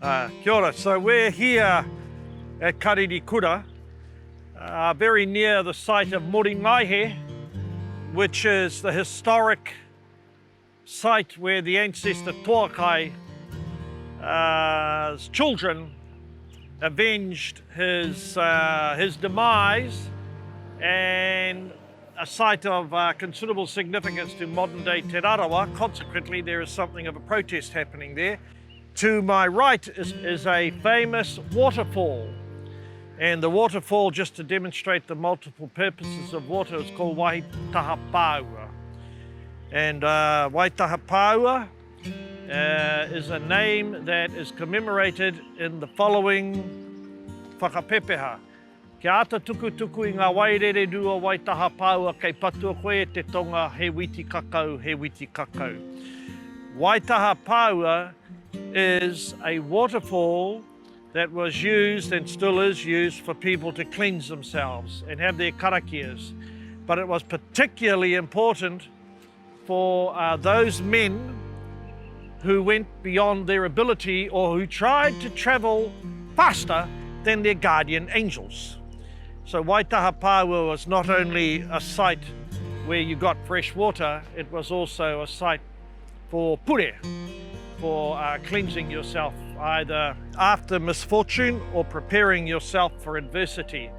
Kia ora. So we're here at Karirikura, very near the site of Moringaihe, which is the historic site where the ancestor Tohe children avenged his demise, and a site of considerable significance to modern-day Te Rarawa. Consequently, there is something of a protest happening there. To my right is a famous waterfall, and the waterfall, just to demonstrate the multiple purposes of water, is called Waitaha Pāua. And Waitaha Pāua is a name that is commemorated in the following whakapepeha. Kia ata tukutuku I ngā wairere rua Waitaha Pāua kei patua koe te tonga he witi kakau, he witi kakau. Waitaha Pāua is a waterfall that was used and still is used for people to cleanse themselves and have their karakias. But it was particularly important for those men who went beyond their ability or who tried to travel faster than their guardian angels. So Waitaha Pāua was not only a site where you got fresh water, it was also a site for pure, for cleansing yourself either after misfortune or preparing yourself for adversity.